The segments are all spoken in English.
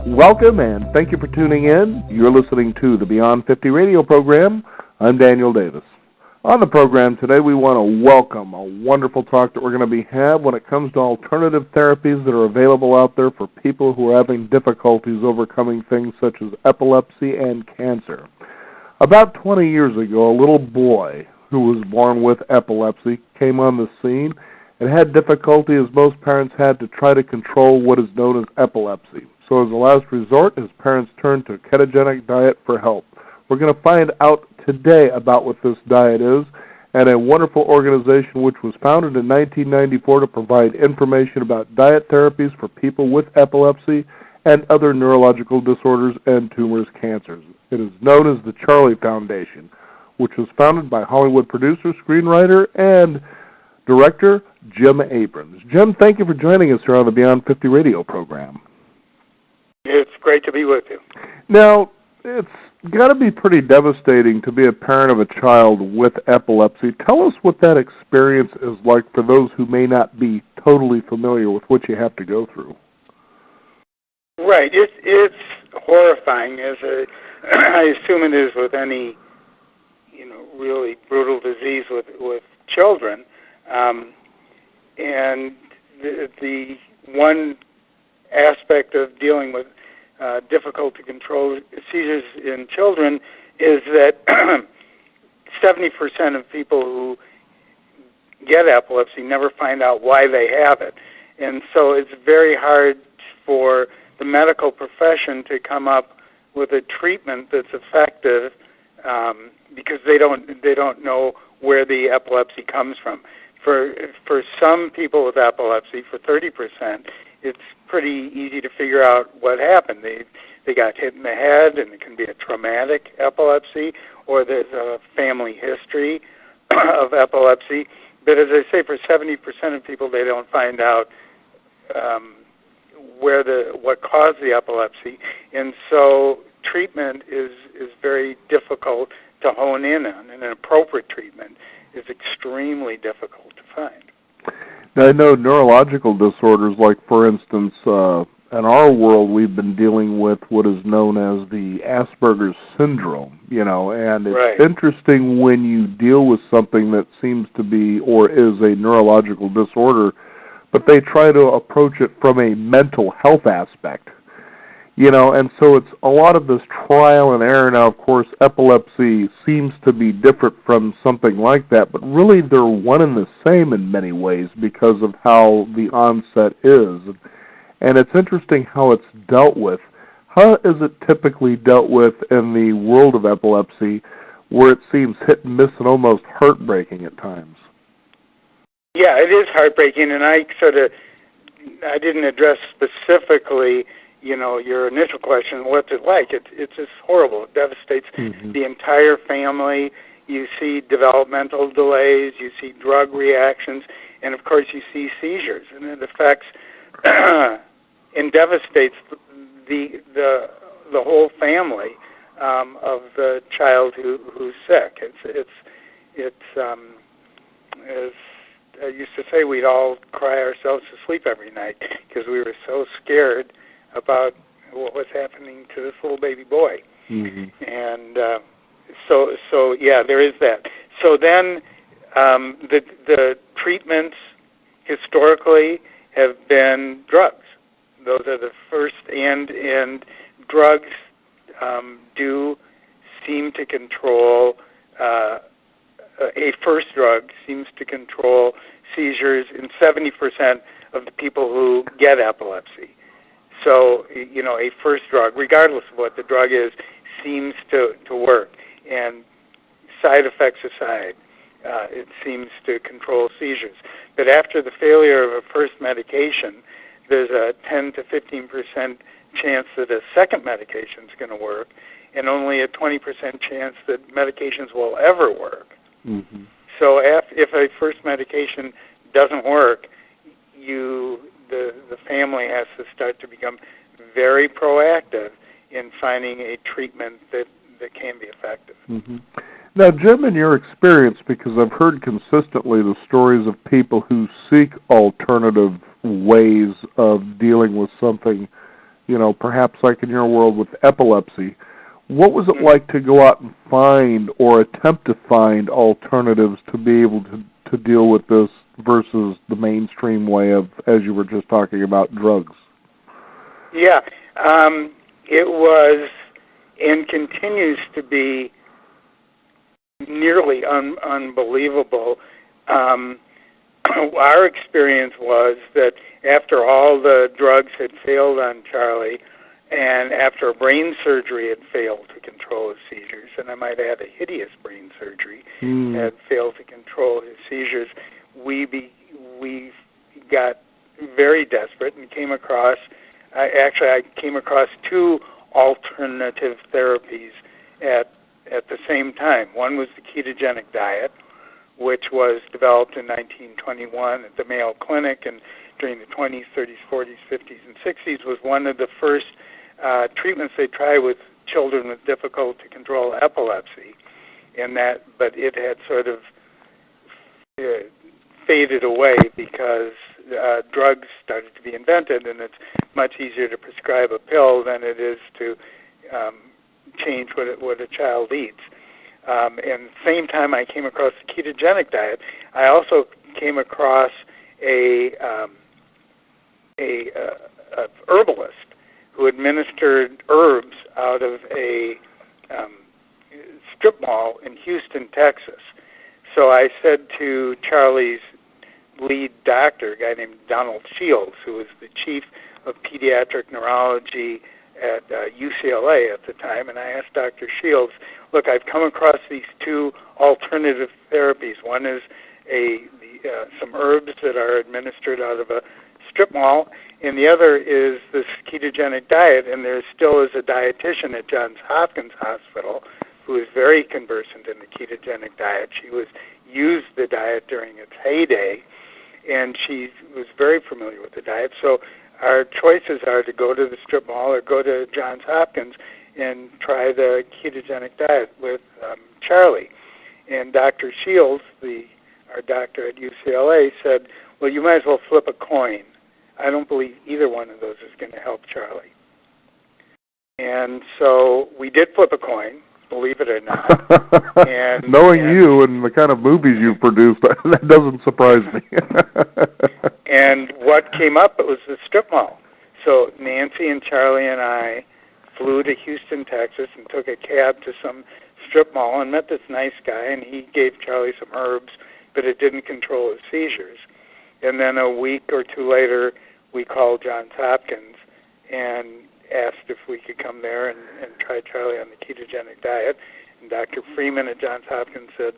Welcome and thank you for tuning in. You're listening to the Beyond 50 radio program. I'm Daniel Davis. On the program today, we want to welcome a wonderful talk that we're going to have when it comes to alternative therapies that are available out there for people who are having difficulties overcoming things such as epilepsy and cancer. About 20 years ago, a little boy who was born with epilepsy came on the scene and had difficulty, as most parents had, to try to control what is known as epilepsy. So as a last resort, his parents turned to a ketogenic diet for help. We're going to find out today about what this diet is and a wonderful organization which was founded in 1994 to provide information about diet therapies for people with epilepsy and other neurological disorders and tumors, cancers. It is known as the Charlie Foundation, which was founded by Hollywood producer, screenwriter, and director Jim Abrams. Jim, thank you for joining us here on the Beyond 50 radio program. It's great to be with you. Now, it's got to be pretty devastating to be a parent of a child with epilepsy. Tell us what that experience is like for those who may not be totally familiar with what you have to go through. Right. It's horrifying, as I assume it is with any, really brutal disease with children. And the one aspect of dealing with difficult to control seizures in children is that 70% of people who get epilepsy never find out why they have it. And so it's very hard for the medical profession to come up with a treatment that's effective because they don't know where the epilepsy comes from. For some people with epilepsy, for 30%, it's pretty easy to figure out what happened. They got hit in the head, and it can be a traumatic epilepsy, or there's a family history of epilepsy. But as I say, for 70% of people, they don't find out what caused the epilepsy, and so treatment is very difficult to hone in on, and an appropriate treatment is extremely difficult to find. Now, I know neurological disorders, like, for instance, in our world, we've been dealing with what is known as the Asperger's syndrome, and it's right. Interesting when you deal with something that seems to be or is a neurological disorder, but they try to approach it from a mental health aspect. And so it's a lot of this trial and error. Now, of course, epilepsy seems to be different from something like that, but really they're one and the same in many ways because of how the onset is. And it's interesting how it's dealt with. How is it typically dealt with in the world of epilepsy, where it seems hit and miss and almost heartbreaking at times? Yeah, it is heartbreaking, and I didn't address specifically your initial question, what's it like? It's just horrible. It devastates the entire family. You see developmental delays, you see drug reactions, and of course you see seizures, and it affects and devastates the whole family of the child who's sick. It's as I used to say, we'd all cry ourselves to sleep every night because we were so scared about what was happening to this little baby boy. And so yeah, there is that. So then the treatments historically have been drugs. Those are the first, and drugs do seem to control, a first drug seems to control seizures in 70% of the people who get epilepsy. So, a first drug, regardless of what the drug is, seems to work. And side effects aside, it seems to control seizures. But after the failure of a first medication, there's a 10 to 15% chance that a second medication is going to work, and only a 20% chance that medications will ever work. So if a first medication doesn't work, the family has to start to become very proactive in finding a treatment that can be effective. Now, Jim, in your experience, because I've heard consistently the stories of people who seek alternative ways of dealing with something perhaps like in your world with epilepsy, what was it like to go out and find or attempt to find alternatives to be able to deal with this versus the mainstream way of, as you were just talking about, drugs? Yeah, it was and continues to be nearly unbelievable. Our experience was that after all the drugs had failed on Charlie, and after a brain surgery had failed to control his seizures, and I might add a hideous brain surgery had failed to control his seizures, we got very desperate and came across, I came across two alternative therapies at the same time. One was the ketogenic diet, which was developed in 1921 at the Mayo Clinic, and during the 20s, 30s, 40s, 50s, and 60s was one of the first treatments they tried with children with difficult to control epilepsy, but it had sort of faded away because drugs started to be invented, and it's much easier to prescribe a pill than it is to change what a child eats. And at the same time I came across the ketogenic diet, I also came across a herbalist who administered herbs out of a strip mall in Houston, Texas. So I said to Charlie's lead doctor, a guy named Donald Shields, who was the chief of pediatric neurology at UCLA at the time, and I asked Dr. Shields, look, I've come across these two alternative therapies. One is some herbs that are administered out of a strip mall, and the other is this ketogenic diet, and there still is a dietitian at Johns Hopkins Hospital who is very conversant in the ketogenic diet. She used the diet during its heyday, and she was very familiar with the diet. So our choices are to go to the strip mall or go to Johns Hopkins and try the ketogenic diet with Charlie. And Dr. Shields, our doctor at UCLA, said, well, you might as well flip a coin. I don't believe either one of those is going to help Charlie. And so we did flip a coin, believe it or not. And knowing you and the kind of movies you've produced, that doesn't surprise me. And what came up, it was the strip mall. So Nancy and Charlie and I flew to Houston, Texas, and took a cab to some strip mall and met this nice guy, and he gave Charlie some herbs, but it didn't control his seizures. And then a week or two later, we called Johns Hopkins and asked if we could come there and try Charlie on the ketogenic diet. And Dr. Freeman at Johns Hopkins said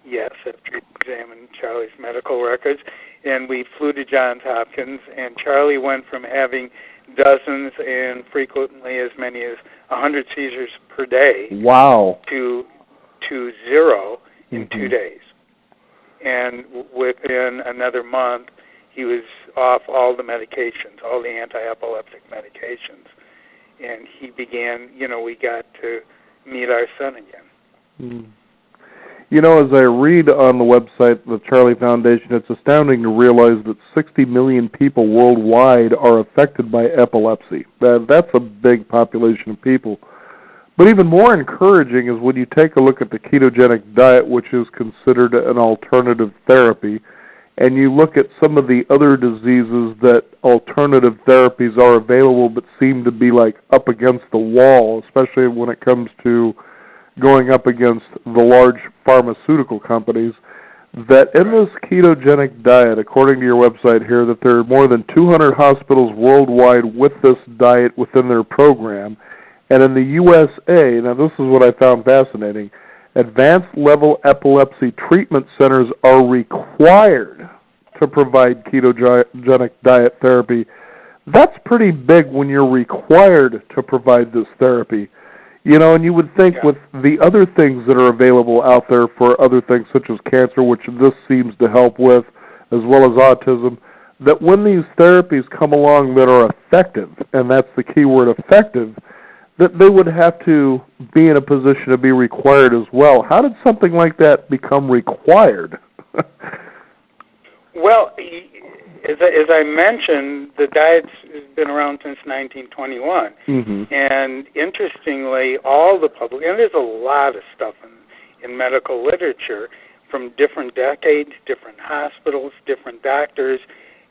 yes after he examined Charlie's medical records. And we flew to Johns Hopkins, and Charlie went from having dozens and frequently as many as 100 seizures per day. Wow. To zero in 2 days. And within another month, he was off all the medications, all the anti-epileptic medications. And he began, we got to meet our son again. As I read on the website, the Charlie Foundation, it's astounding to realize that 60 million people worldwide are affected by epilepsy. That's a big population of people. But even more encouraging is when you take a look at the ketogenic diet, which is considered an alternative therapy, and you look at some of the other diseases that alternative therapies are available but seem to be like up against the wall, especially when it comes to going up against the large pharmaceutical companies, that in this ketogenic diet, according to your website here, that there are more than 200 hospitals worldwide with this diet within their program. And in the USA, now this is what I found fascinating, advanced level epilepsy treatment centers are required to provide ketogenic diet therapy. That's pretty big when you're required to provide this therapy. And you would think with the other things that are available out there for other things such as cancer, which this seems to help with, as well as autism, that when these therapies come along that are effective, and that's the key word, effective, that they would have to be in a position to be required as well. How did something like that become required? Well, as I mentioned, the diet's been around since 1921. And interestingly, all the public, and there's a lot of stuff in medical literature from different decades, different hospitals, different doctors,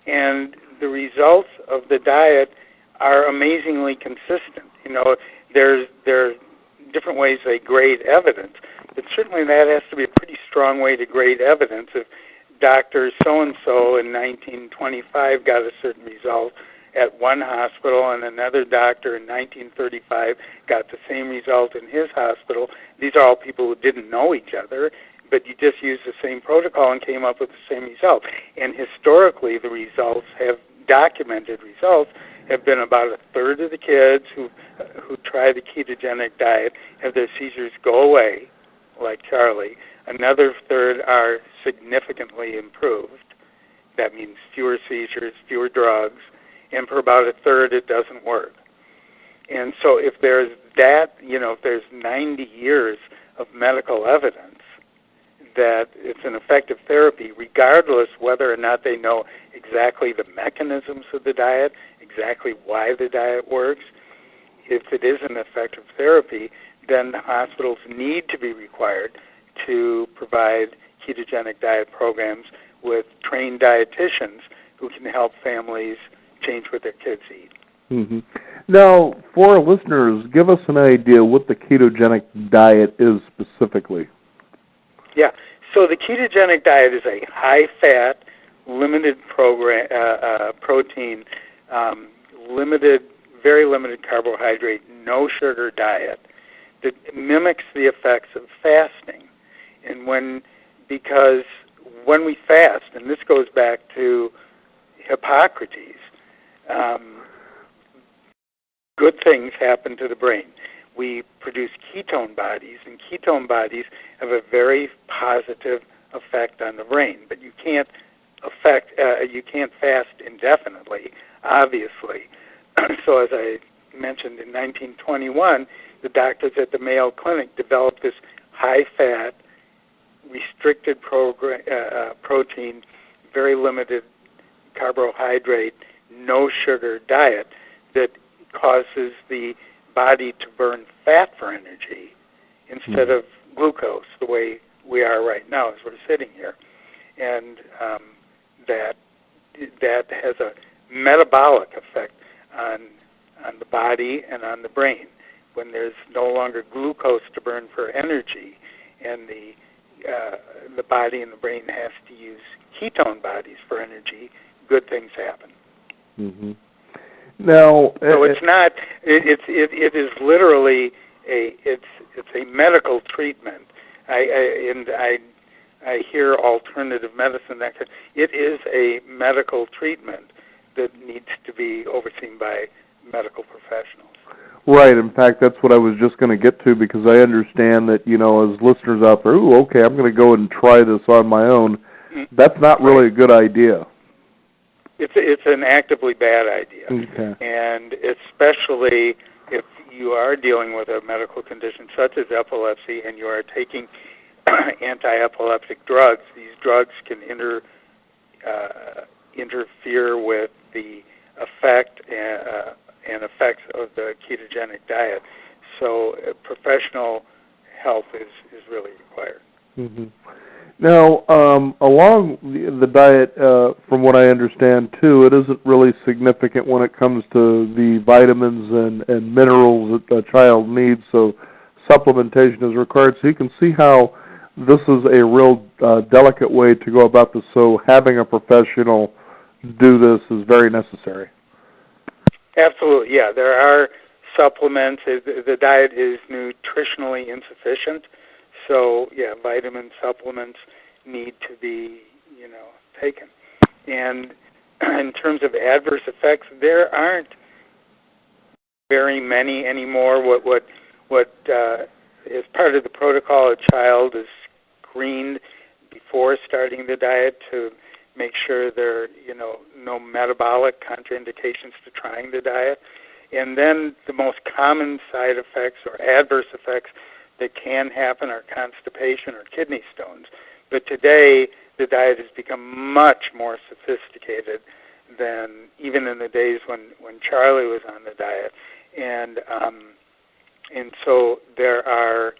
and the results of the diet are amazingly consistent. You know, there are different ways they grade evidence, but certainly that has to be a pretty strong way to grade evidence. If Dr. So-and-so in 1925 got a certain result at one hospital and another doctor in 1935 got the same result in his hospital, these are all people who didn't know each other, but you just used the same protocol and came up with the same result. And historically, the results documented results have been about a third of the kids who try the ketogenic diet have their seizures go away, like Charlie. Another third are significantly improved. That means fewer seizures, fewer drugs, and for about a third it doesn't work. And so if there's that, if there's 90 years of medical evidence that it's an effective therapy, regardless whether or not they know exactly the mechanisms of the diet, exactly why the diet works, if it is an effective therapy, then the hospitals need to be required to provide ketogenic diet programs with trained dietitians who can help families change what their kids eat. Now, for our listeners, give us an idea what the ketogenic diet is specifically. Yeah. So the ketogenic diet is a high-fat, limited protein, very limited carbohydrate, no sugar diet that mimics the effects of fasting. And because when we fast, and this goes back to Hippocrates, good things happen to the brain. We produce ketone bodies, and ketone bodies have a very positive effect on the brain. But you can't fast indefinitely, obviously. So as I mentioned, in 1921, the doctors at the Mayo Clinic developed this high-fat, restricted protein, very limited carbohydrate, no sugar diet that causes the body to burn fat for energy instead of glucose, the way we are right now as we're sitting here. And that has a metabolic effect on the body and on the brain. When there's no longer glucose to burn for energy, and the body and the brain has to use ketone bodies for energy, good things happen. Now, so it's not. It is literally it's a medical treatment. I hear alternative medicine. It is a medical treatment that needs to be overseen by medical professionals. Right. In fact, that's what I was just going to get to, because I understand that, as listeners out there, okay, I'm going to go and try this on my own. That's not really a good idea. It's an actively bad idea. Okay. And especially if you are dealing with a medical condition such as epilepsy and you are taking anti-epileptic drugs, these drugs can interfere with the effect and effects of the ketogenic diet. So professional help is really required. Now, along the diet, from what I understand, too, it isn't really significant when it comes to the vitamins and minerals that a child needs, so supplementation is required. So you can see how this is a real delicate way to go about this, so having a professional do this is very necessary. Absolutely, yeah. There are supplements. The diet is nutritionally insufficient. So, yeah, vitamin supplements need to be, taken. And in terms of adverse effects, there aren't very many anymore. What is part of the protocol, a child is screened before starting the diet to make sure there are, no metabolic contraindications to trying the diet. And then the most common side effects or adverse effects that can happen are constipation or kidney stones. But today, the diet has become much more sophisticated. than even in the days when Charlie was on the diet. And so there are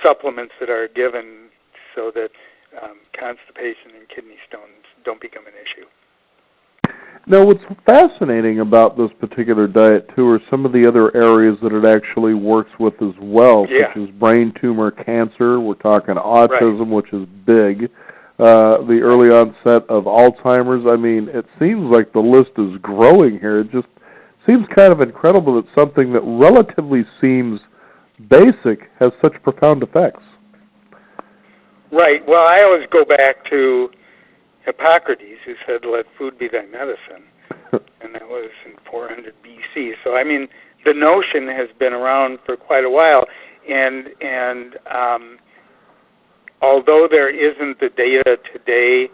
supplements that are given so that constipation and kidney stones don't become an issue. Now, what's fascinating about this particular diet, too, are some of the other areas that it actually works with as well, such as brain tumor, cancer. We're talking autism, which is big. The early onset of Alzheimer's. I mean, it seems like the list is growing here. It just seems kind of incredible that something that relatively seems basic has such profound effects. Right. Well, I always go back to Hippocrates, who said, "Let food be thy medicine," and that was in 400 BC. So, I mean, the notion has been around for quite a while, and although there isn't the data today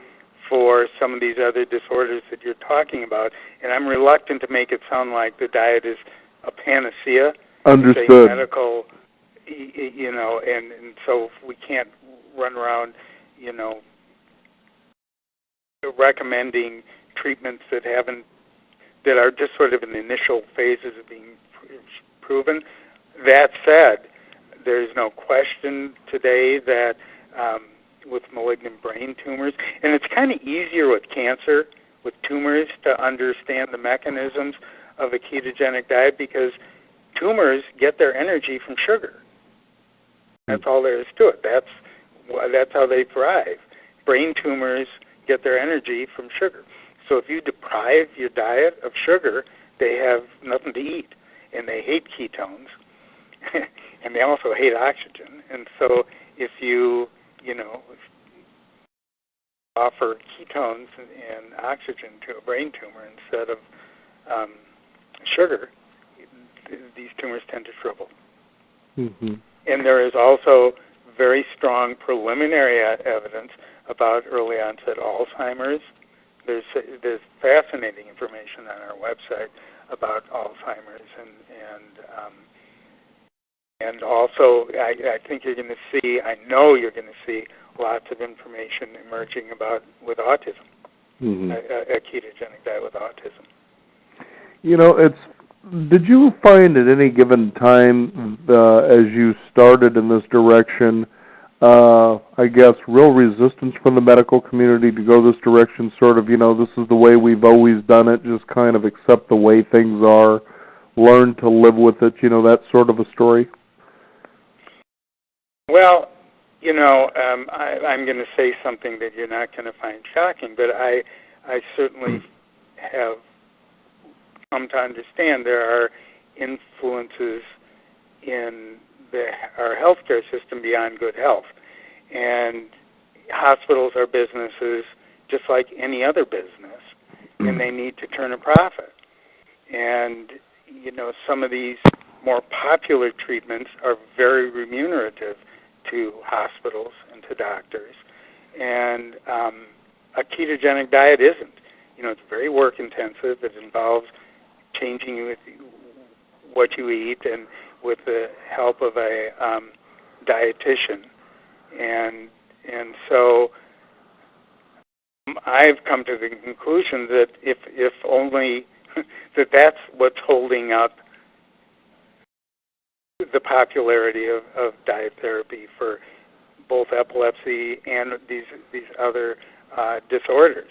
for some of these other disorders that you're talking about, and I'm reluctant to make it sound like the diet is a panacea. Understood. Say medical, and so we can't run around, recommending treatments that are just sort of in the initial phases of being proven. That said, there's no question today that with malignant brain tumors, and it's kind of easier with cancer, with tumors, to understand the mechanisms of a ketogenic diet because tumors get their energy from sugar. That's all there is to it. That's how they thrive. Brain tumors get their energy from sugar. So if you deprive your diet of sugar, they have nothing to eat, and they hate ketones, and they also hate oxygen. And so if you offer ketones and oxygen to a brain tumor instead of sugar, these tumors tend to shrivel. Mm-hmm. And there is also very strong preliminary evidence about early onset Alzheimer's. There's fascinating information on our website about Alzheimer's, and also I think you're going to see, I know you're going to see lots of information emerging with autism, a ketogenic diet with autism. Did you find at any given time, as you started in this direction, I guess, real resistance from the medical community to go this direction, sort of, this is the way we've always done it, just kind of accept the way things are, learn to live with it, that sort of a story? Well, I'm going to say something that you're not going to find shocking, but I certainly have come to understand there are influences in our healthcare system beyond good health. And hospitals are businesses just like any other business, and they need to turn a profit. And, some of these more popular treatments are very remunerative to hospitals and to doctors. And a ketogenic diet isn't. It's very work-intensive. It involves changing what you eat and with the help of a dietitian. And so I've come to the conclusion that if only that's what's holding up the popularity of diet therapy for both epilepsy and these other disorders.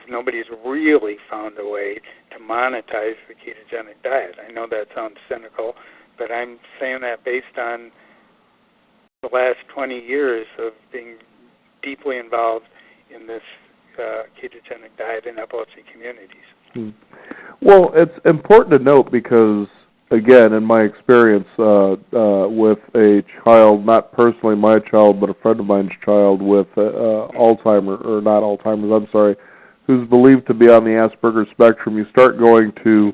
Nobody's really found a way to monetize the ketogenic diet. I know that sounds cynical, but I'm saying that based on the last 20 years of being deeply involved in this ketogenic diet in epilepsy communities. Well, it's important to note because, again, in my experience with a child, not personally my child, but a friend of mine's child with who's believed to be on the Asperger's spectrum, you start going to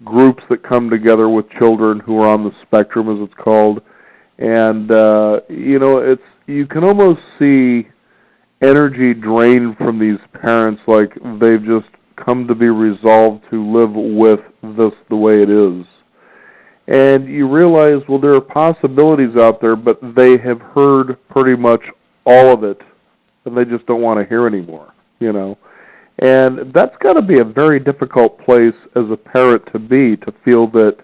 groups that come together with children who are on the spectrum, as it's called, and you can almost see energy drained from these parents, like they've just come to be resolved to live with this the way it is. And you realize, well, there are possibilities out there, but they have heard pretty much all of it, and they just don't want to hear anymore, And that's got to be a very difficult place as a parent to be, to feel that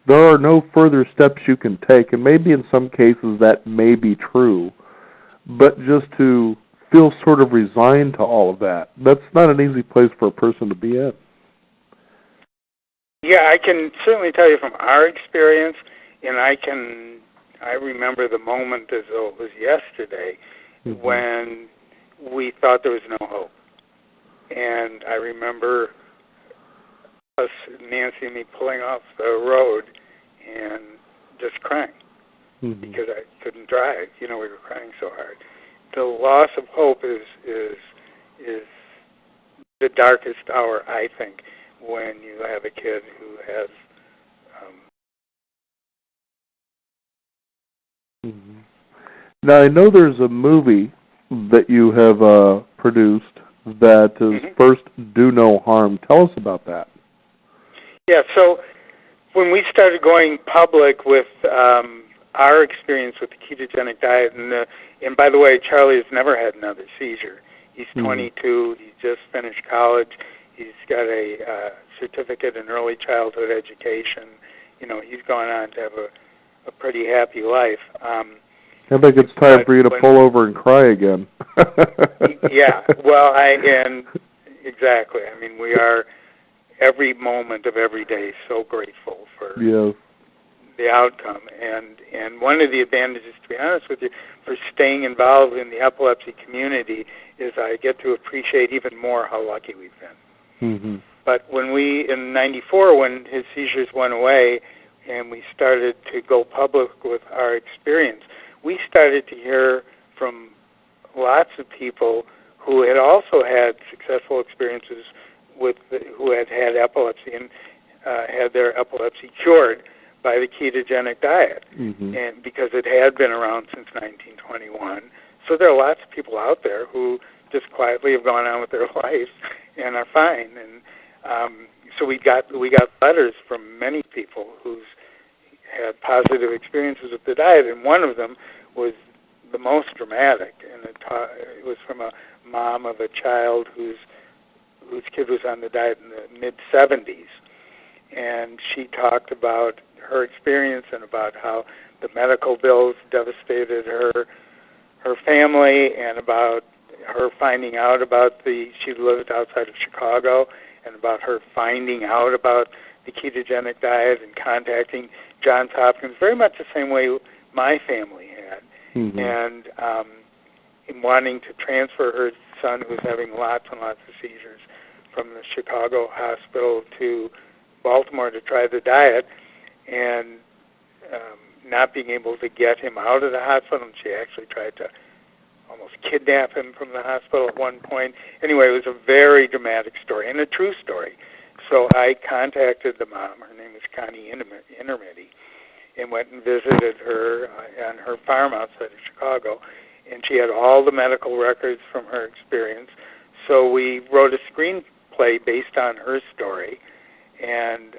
there are no further steps you can take, and maybe in some cases that may be true, but just to feel sort of resigned to all of that. That's not an easy place for a person to be in. Yeah, I can certainly tell you from our experience, and I remember the moment as though it was yesterday, when we thought there was no hope. And I remember us, Nancy and me, pulling off the road and just crying because I couldn't drive. We were crying so hard. The loss of hope is the darkest hour, I think, when you have a kid who has Now, I know there's a movie that you have produced that is First Do No Harm. Tell us about that. Yeah, so when we started going public with our experience with the ketogenic diet, and by the way, Charlie has never had another seizure. He's 22. He just finished college. He's got a certificate in early childhood education. He's gone on to have a pretty happy life. I think it's time for you to pull over and cry again. Yeah, well, exactly. I mean, we are every moment of every day so grateful for the outcome. And one of the advantages, to be honest with you, for staying involved in the epilepsy community is I get to appreciate even more how lucky we've been. But in '94, when his seizures went away and we started to go public with our experience, we started to hear from lots of people who had also had successful experiences who had epilepsy and had their epilepsy cured by the ketogenic diet, and because it had been around since 1921. So there are lots of people out there who just quietly have gone on with their lives and are fine. And so we got letters from many people who's had positive experiences with the diet, and one of them was the most dramatic, and it was from a mom of a child whose kid was on the diet in the mid-'70s, and she talked about her experience and about how the medical bills devastated her family, and about her finding out about she lived outside of Chicago, and about her finding out about the ketogenic diet and contacting Johns Hopkins, very much the same way my family had, and in wanting to transfer her son, who was having lots and lots of seizures, from the Chicago hospital to Baltimore to try the diet, and not being able to get him out of the hospital. And she actually tried to almost kidnap him from the hospital at one point. Anyway, it was a very dramatic story and a true story. So I contacted the mom. Her name is Connie Intermedi, and went and visited her on her farm outside of Chicago. And she had all the medical records from her experience. So we wrote a screenplay based on her story. And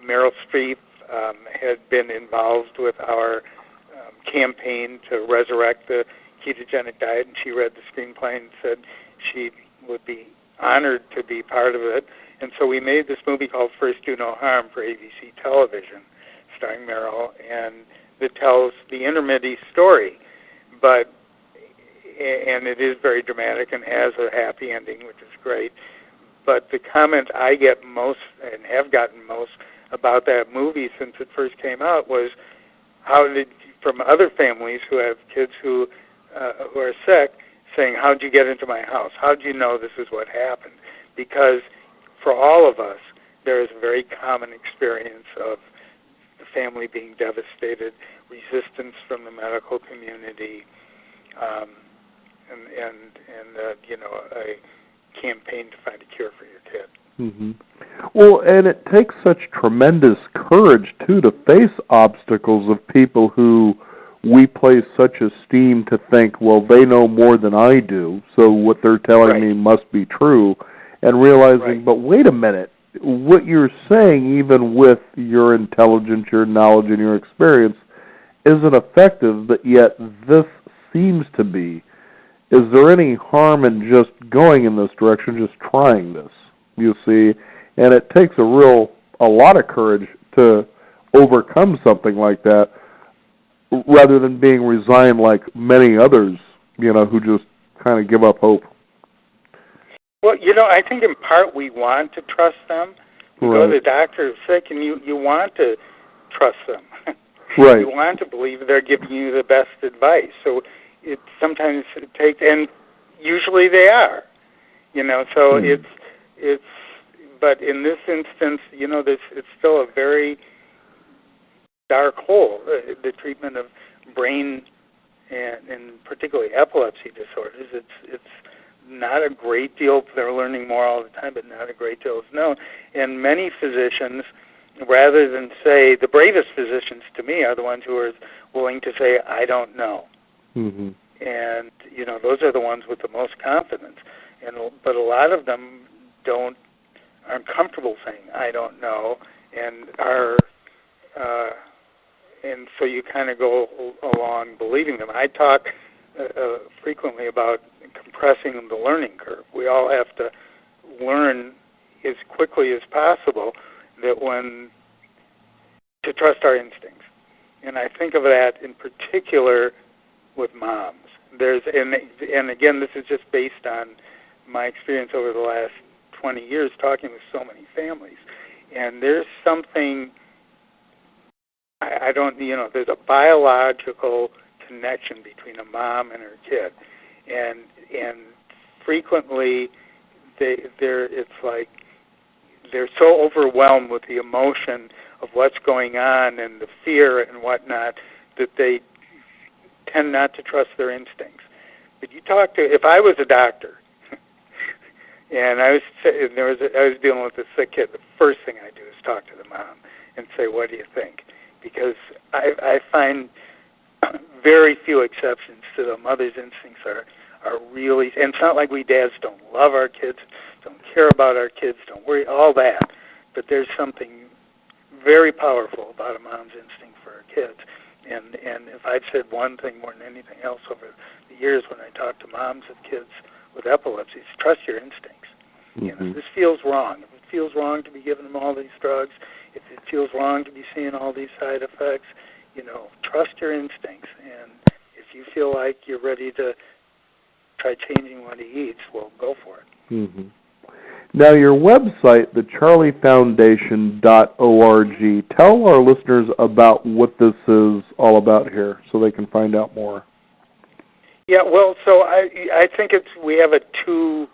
Meryl Streep had been involved with our campaign to resurrect the ketogenic diet, and she read the screenplay and said she would be honored to be part of it. And so we made this movie called First Do No Harm for ABC television, starring Meryl, and that tells the Intermedi story. And it is very dramatic and has a happy ending, which is great. But the comment I get most, and have gotten most, about that movie since it first came out was from other families who have kids who are sick, saying, "How'd you get into my house? How'd you know this is what happened?" Because for all of us, there is a very common experience of the family being devastated, resistance from the medical community, and a campaign to find a cure for your kid. Well, and it takes such tremendous courage, too, to face obstacles of people who we place such esteem to think, well, they know more than I do, so what they're telling me must be true, and realizing, but wait a minute, what you're saying, even with your intelligence, your knowledge, and your experience, isn't effective, but yet this seems to be. is there any harm in just going in this direction, just trying this? You see, and it takes a lot of courage to overcome something like that, rather than being resigned like many others, who just kind of give up hope. Well, I think in part we want to trust them. You go to the doctor sick, and you want to trust them. Right. You want to believe they're giving you the best advice. So sometimes it takes, and usually they are. So it's. But in this instance, it's still a very dark hole. The treatment of brain and particularly epilepsy disorders. It's not a great deal. They're learning more all the time, but not a great deal is known. And many physicians, rather than say, the bravest physicians to me are the ones who are willing to say, I don't know. Mm-hmm. And, those are the ones with the most confidence. But a lot of them aren't comfortable saying, I don't know, and and so you kind of go along believing them. I talk frequently about compressing the learning curve. We all have to learn as quickly as possible to trust our instincts. And I think of that in particular with moms. And again, this is just based on my experience over the last 20 years talking with so many families. And there's something, there's a biological connection between a mom and her kid. And frequently it's like they're so overwhelmed with the emotion of what's going on and the fear and whatnot that they tend not to trust their instincts. But if I was a doctor and I was dealing with a sick kid, the first thing I do is talk to the mom and say, what do you think? Because I find very few exceptions to the mother's instincts are really, and it's not like we dads don't love our kids, don't care about our kids, don't worry, all that, but there's something very powerful about a mom's instinct for her kids. And if I've said one thing more than anything else over the years when I talk to moms of kids with epilepsy, is trust your instincts. Mm-hmm. This feels wrong. If it feels wrong to be giving them all these drugs, if it feels wrong to be seeing all these side effects, trust your instincts. And if you feel like you're ready to try changing what he eats, well, go for it. Mm-hmm. Now, your website, thecharliefoundation.org, tell our listeners about what this is all about here so they can find out more. Yeah, well, so I think we have a two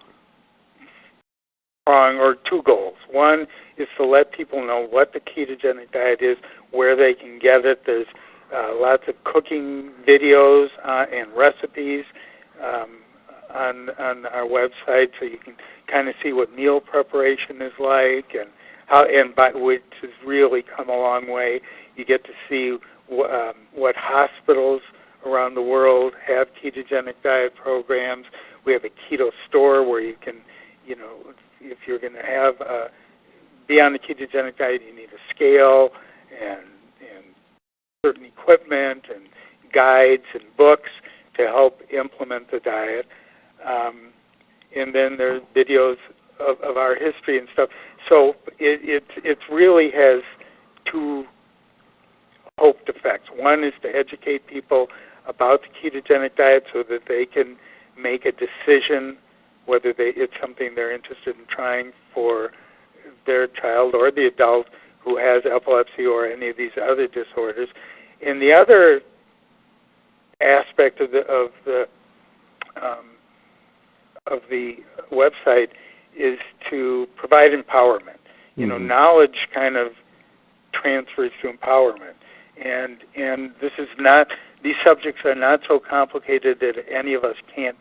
goals. One is to let people know what the ketogenic diet is, where they can get it. There's lots of cooking videos and recipes on our website, so you can kind of see what meal preparation is like, and which has really come a long way. You get to see what hospitals around the world have ketogenic diet programs. We have a keto store where you can, if you're going to be on the ketogenic diet, you need a scale and certain equipment and guides and books to help implement the diet. And then there's videos of our history and stuff. So it really has two hoped effects. One is to educate people about the ketogenic diet so that they can make a decision whether it's something they're interested in trying for their child or the adult who has epilepsy or any of these other disorders. And the other aspect of the website is to provide empowerment. Mm-hmm. Knowledge kind of transfers to empowerment, and these subjects are not so complicated that any of us can't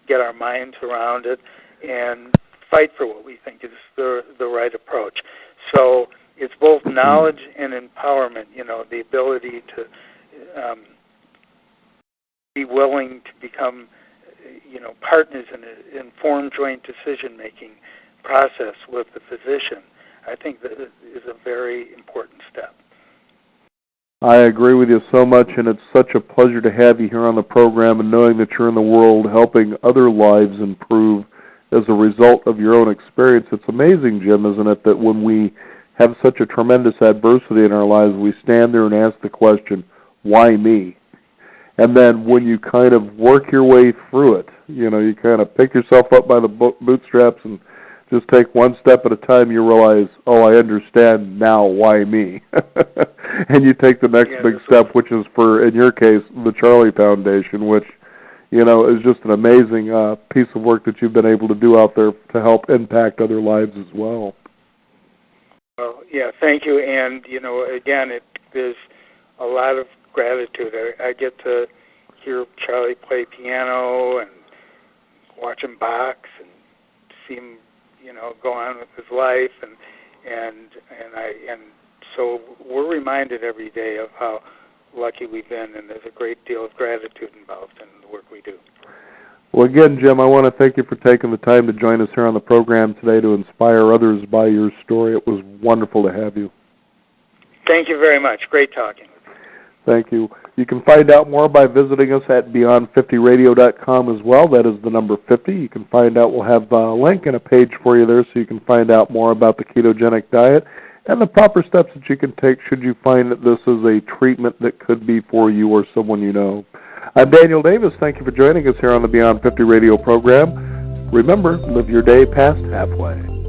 get our minds around it and fight for what we think is the right approach. So it's both knowledge and empowerment. The ability to be willing to become partners in an informed joint decision-making process with the physician, I think that is a very important step. I agree with you so much, and it's such a pleasure to have you here on the program and knowing that you're in the world helping other lives improve as a result of your own experience. It's amazing, Jim, isn't it, that when we have such a tremendous adversity in our lives, we stand there and ask the question, why me? And then when you kind of work your way through it, you know, you kind of pick yourself up by the bootstraps and just take one step at a time, you realize, oh, I understand now, why me? And you take the next big step, which is for, in your case, the Charlie Foundation, which, you know, is just an amazing piece of work that you've been able to do out there to help impact other lives as well. Well, yeah, thank you. And, you know, again, there's a lot of gratitude. I get to hear Charlie play piano and watch him box and see him, you know, go on with his life, and so we're reminded every day of how lucky we've been, and there's a great deal of gratitude involved in the work we do. Well, again, Jim, I want to thank you for taking the time to join us here on the program today to inspire others by your story. It was wonderful to have you. Thank you very much. Great talking. Thank you. You can find out more by visiting us at beyond50radio.com as well. That is the number 50. You can find out, we'll have a link and a page for you there so you can find out more about the ketogenic diet and the proper steps that you can take should you find that this is a treatment that could be for you or someone you know. I'm Daniel Davis. Thank you for joining us here on the Beyond 50 radio program. Remember, live your day past halfway.